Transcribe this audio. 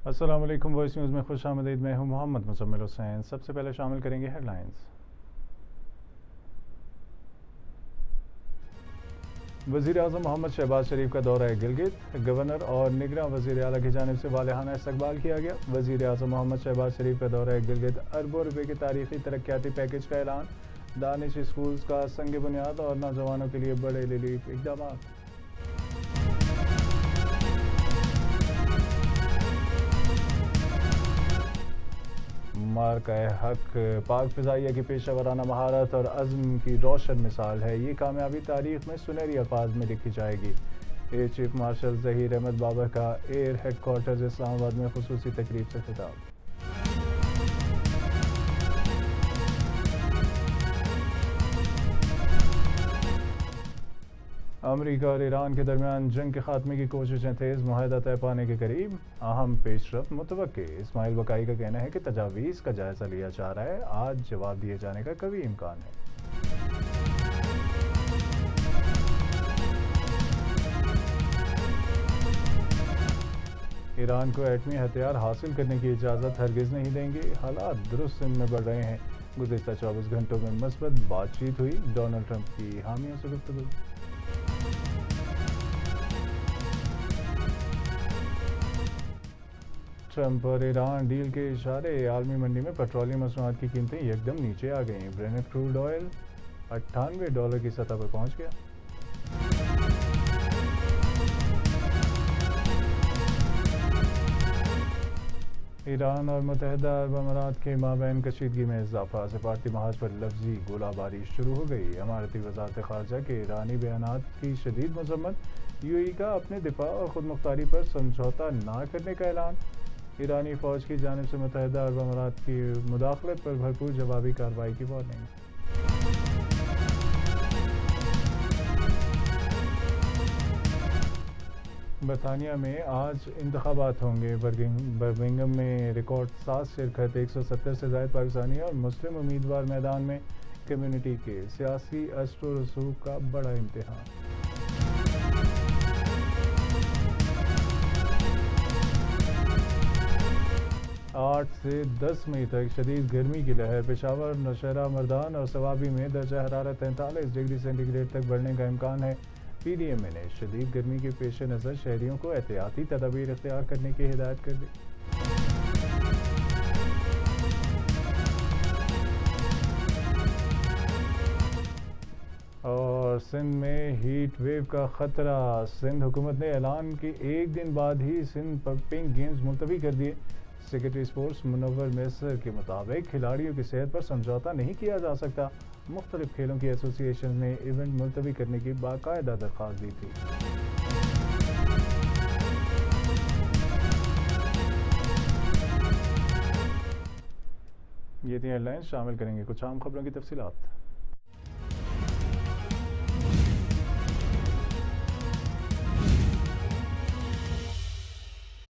السلام علیکم، voice news میں خوش آمدید۔ میں ہوں محمد مزمل حسین۔ سب سے پہلے شامل کریں گے ہیڈ لائنز۔ وزیر اعظم محمد شہباز شریف کا دورہ گلگت، گورنر اور نگراں وزیر اعلیٰ کی جانب سے والہانہ استقبال کیا گیا۔ وزیر اعظم محمد شہباز شریف کا دورہ گلگت، اربوں روپے کے تاریخی ترقیاتی پیکیج کا اعلان، دانش اسکولز کا سنگ بنیاد اور نوجوانوں کے لیے بڑے ریلیف اقدامات۔ مارکہ حق پاک فضائیہ کی پیشہ ورانہ مہارت اور عزم کی روشن مثال ہے۔ یہ کامیابی تاریخ میں سنہری الفاظ میں لکھی جائے گی۔ Air chief marshal Zaheer Ahmed Babar کا ایئر ہیڈ کوارٹرز اسلام آباد میں خصوصی تقریب سے خطاب۔ امریکہ اور ایران کے درمیان جنگ کے خاتمے کی کوششیں تیز، معاہدہ طے پانے کے قریب، اہم پیش رفت متوقع۔ اسماعیل بقائی کا کہنا ہے کہ تجاویز کا جائزہ لیا جا رہا ہے، آج جواب دیے جانے کا قوی امکان ہے۔ ایران کو ایٹمی ہتھیار حاصل کرنے کی اجازت ہرگز نہیں دیں گے، حالات درست سندھ میں بڑھ رہے ہیں۔ گزشتہ 24 گھنٹوں میں مثبت بات چیت ہوئی، ڈونلڈ ٹرمپ کی حامیوں سے گفتگو۔ ٹرمپ اور ایران ڈیل کے اشارے، عالمی منڈی میں پیٹرولیم مصنوعات کی قیمتیں یکدم نیچے آ گئیں۔ برینٹ کروڈ آئل $98 کی سطح پر پہنچ گیا۔ ایران اور متحدہ عرب امارات کے مابین کشیدگی میں اضافہ، سفارتی محاذ پر لفظی گولہ باری شروع ہو گئی۔ اماراتی وزارت خارجہ کے ایرانی بیانات کی شدید مذمت، یو اے ای کا اپنے دفاع اور خود مختاری پر سمجھوتہ نہ کرنے کا اعلان۔ ایرانی فوج کی جانب سے متحدہ عرب امارات کی مداخلت پر بھرپور جوابی کارروائی کی وارننگ۔ برطانیہ میں آج انتخابات ہوں گے۔ برمنگھم میں ریکارڈ ساز شرکت، 170 سے زائد پاکستانی اور مسلم امیدوار میدان میں۔ کمیونٹی کے سیاسی اثر و رسوخ کا بڑا امتحان۔ 8 سے 10 مئی تک شدید گرمی کی لہر، پشاور، نوشہرہ، مردان اور صوابی میں درجہ حرارت 43 ڈگری سینٹی گریڈ تک بڑھنے کا امکان ہے۔ پی ڈی ایم اے نے شدید گرمی کے پیش نظر شہریوں کو احتیاطی تدابیر اختیار کرنے کی ہدایت کر دی۔ اور سندھ میں ہیٹ ویو کا خطرہ، سندھ حکومت نے اعلان کے ایک دن بعد ہی سندھ پمپنگ گیمز ملتوی کر دیے۔ سیکرٹری اسپورٹس منور میسر کے مطابق کھلاڑیوں کی صحت پر سمجھوتہ نہیں کیا جا سکتا۔ مختلف کھیلوں کی ایسوسی ایشن نے ایونٹ ملتوی کرنے کی باقاعدہ درخواست دی تھی۔ یہ تھی ہیڈ لائنز، شامل کریں گے کچھ عام خبروں کی تفصیلات۔